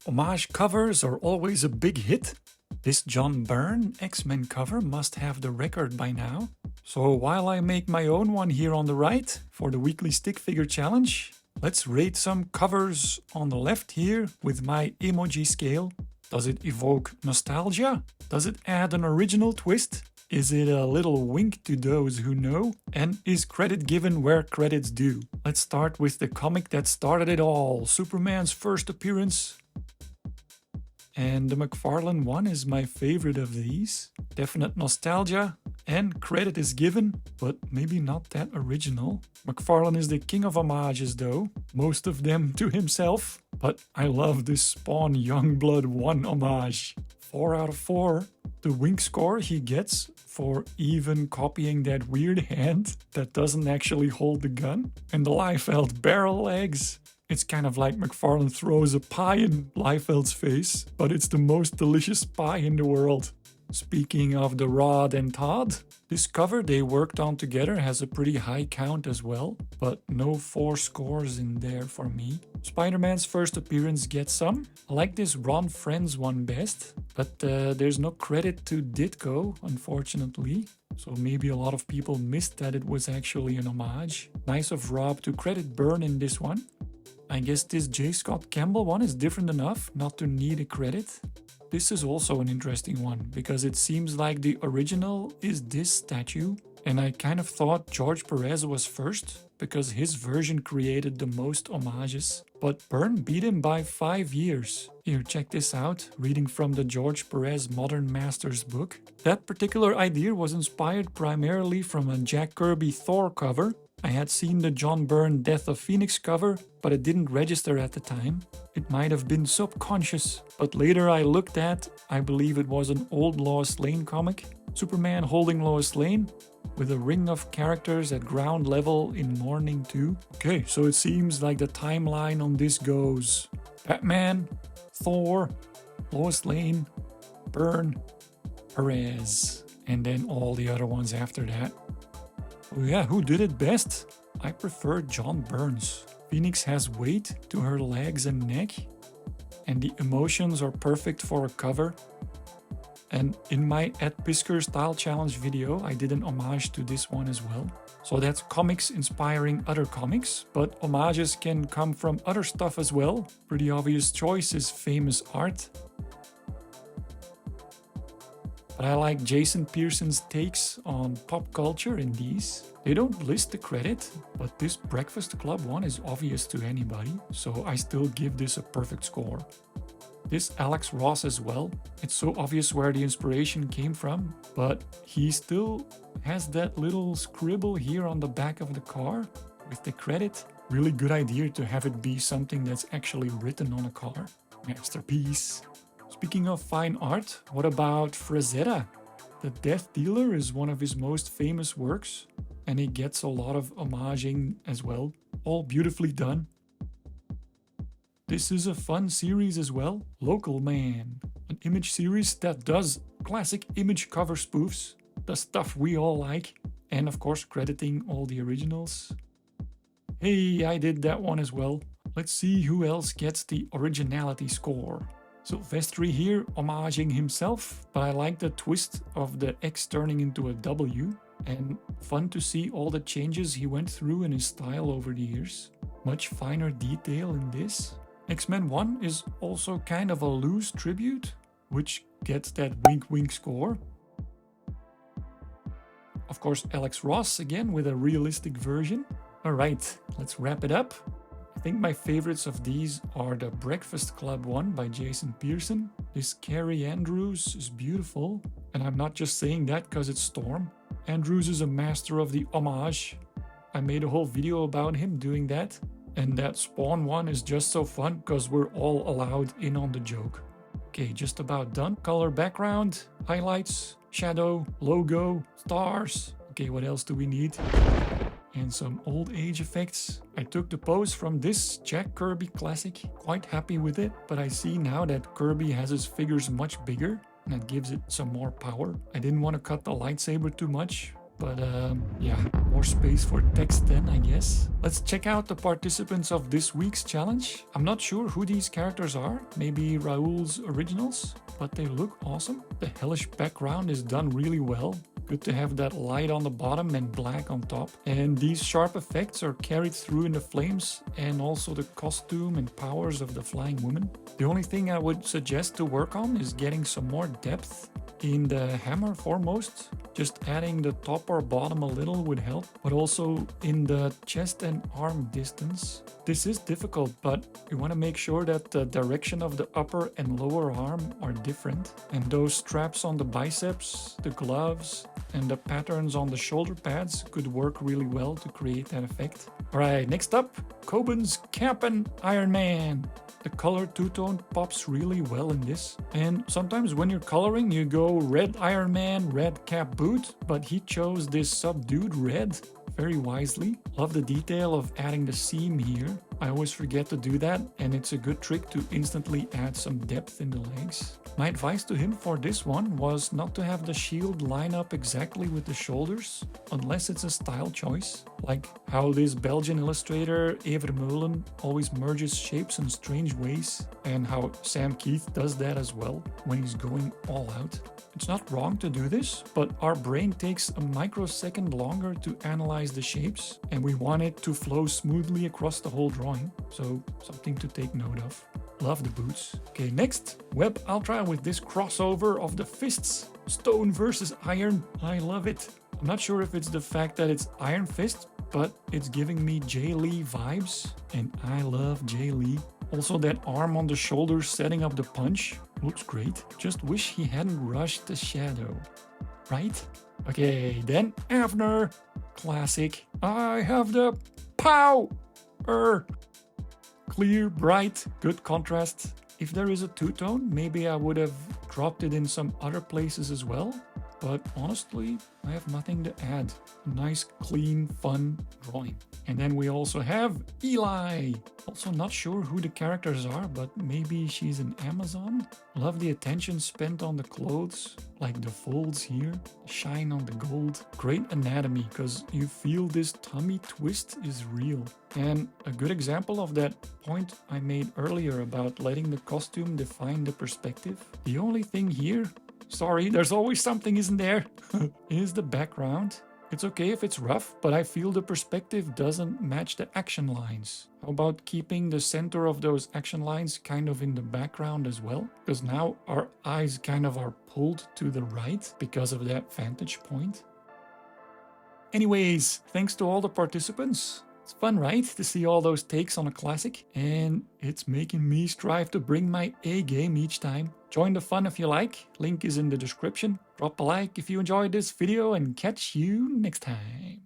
Homage covers are always a big hit. This John Byrne X-Men cover must have the record by now. So while I make my own one here on the right for the weekly stick figure challenge, let's rate some covers on the left here with my emoji scale. Does it evoke nostalgia? Does it add an original twist? Is it a little wink to those who know? And is credit given where credit's due? Let's start with the comic that started it all, Superman's first appearance. And the McFarlane one is my favorite of these. Definite nostalgia and credit is given, but maybe not that original. McFarlane is the king of homages though, most of them to himself. But I love this Spawn Youngblood 1 homage. 4 out of 4. The wink score he gets for even copying that weird hand that doesn't actually hold the gun. And the Liefeld barrel legs. It's kind of like McFarlane throws a pie in Liefeld's face, but it's the most delicious pie in the world. Speaking of the Rod and Todd, this cover they worked on together has a pretty high count as well, but no 4 scores in there for me. Spider-Man's first appearance gets some. I like this Ron Friends one best, but there's no credit to Ditko, unfortunately. So maybe a lot of people missed that it was actually an homage. Nice of Rob to credit Byrne in this one. I guess this J. Scott Campbell one is different enough not to need a credit. This is also an interesting one, because it seems like the original is this statue, and I kind of thought George Perez was first, because his version created the most homages. But Byrne beat him by 5 years. Here, check this out, reading from the George Perez Modern Masters book. That particular idea was inspired primarily from a Jack Kirby Thor cover. I had seen the John Byrne Death of Phoenix cover, but it didn't register at the time. It might have been subconscious, but later I looked at, I believe it was an old Lois Lane comic. Superman holding Lois Lane, with a ring of characters at ground level in Mourning 2. Okay, so it seems like the timeline on this goes Batman, Thor, Lois Lane, Byrne, Perez, and then all the other ones after that. Oh yeah, who did it best? I prefer John Byrne's. Phoenix has weight to her legs and neck, and the emotions are perfect for a cover. And in my Ed Pisker style challenge video, I did an homage to this one as well. So that's comics inspiring other comics, but homages can come from other stuff as well. Pretty obvious choice is famous art. But I like Jason Pearson's takes on pop culture in these. They don't list the credit, but this Breakfast Club one is obvious to anybody, so I still give this a perfect score. This Alex Ross as well. It's so obvious where the inspiration came from, but he still has that little scribble here on the back of the car with the credit. Really good idea to have it be something that's actually written on a car. Masterpiece. Speaking of fine art, what about Frazetta? The Death Dealer is one of his most famous works, and he gets a lot of homaging as well. All beautifully done. This is a fun series as well, Local Man, an Image series that does classic Image cover spoofs, the stuff we all like, and of course crediting all the originals. Hey, I did that one as well. Let's see who else gets the originality score. Silvestri here homaging himself, but I like the twist of the X turning into a W, and fun to see all the changes he went through in his style over the years. Much finer detail in this. X-Men 1 is also kind of a loose tribute, which gets that wink-wink score. Of course, Alex Ross again with a realistic version. Alright, let's wrap it up. I think my favorites of these are the Breakfast Club one by Jason Pearson. This Carrie Andrews is beautiful, and I'm not just saying that because it's Storm. Andrews is a master of the homage. I made a whole video about him doing that. And that Spawn one is just so fun because we're all allowed in on the joke. Okay, just about done. Color background, highlights, shadow, logo, stars. Okay, what else do we need? And some old age effects. I took the pose from this Jack Kirby classic. Quite happy with it, but I see now that Kirby has his figures much bigger, and that gives it some more power. I didn't want to cut the lightsaber too much, But yeah, more space for text then, I guess. Let's check out the participants of this week's challenge. I'm not sure who these characters are, maybe Raoul's originals, but they look awesome. The hellish background is done really well. Good to have that light on the bottom and black on top. And these sharp effects are carried through in the flames and also the costume and powers of the flying woman. The only thing I would suggest to work on is getting some more depth in the hammer foremost. Just adding the top or bottom a little would help, but also in the chest and arm distance. This is difficult, but you want to make sure that the direction of the upper and lower arm are different. And those straps on the biceps, the gloves, and the patterns on the shoulder pads could work really well to create that effect. Alright, next up, Coben's Cap'n Iron Man. The color two-tone pops really well in this. And sometimes when you're coloring, you go red Iron Man, red cap boot, but he chose this subdued red very wisely. Love the detail of adding the seam here. I always forget to do that, and it's a good trick to instantly add some depth in the legs. My advice to him for this one was not to have the shield line up exactly with the shoulders, unless it's a style choice, like how this Belgian illustrator Avner always merges shapes in strange ways, and how Sam Keith does that as well when he's going all out. It's not wrong to do this, but our brain takes a microsecond longer to analyze the shapes, and we want it to flow smoothly across the whole drawing, so something to take note of. Love the boots. Okay, next, Web Ultra with this crossover of the fists. Stone versus iron. I love it. I'm not sure if it's the fact that it's Iron Fist, but it's giving me Jay Lee vibes, and I love Jay Lee. Also, that arm on the shoulder setting up the punch looks great. Just wish he hadn't rushed the shadow. Right? Okay, then Avner. Classic. I have the power. Clear, bright, good contrast. If there is a two-tone, maybe I would have dropped it in some other places as well. But honestly, I have nothing to add. A nice, clean, fun drawing. And then we also have Eli. Also not sure who the characters are, but maybe she's an Amazon. Love the attention spent on the clothes, like the folds here, shine on the gold. Great anatomy, because you feel this tummy twist is real. And a good example of that point I made earlier about letting the costume define the perspective. The only thing here, sorry, there's always something, isn't there? Is the background. It's okay if it's rough, but I feel the perspective doesn't match the action lines. How about keeping the center of those action lines kind of in the background as well? Because now our eyes kind of are pulled to the right because of that vantage point. Anyways, thanks to all the participants. It's fun, right? To see all those takes on a classic. And it's making me strive to bring my A game each time. Join the fun if you like. Link is in the description. Drop a like if you enjoyed this video and catch you next time.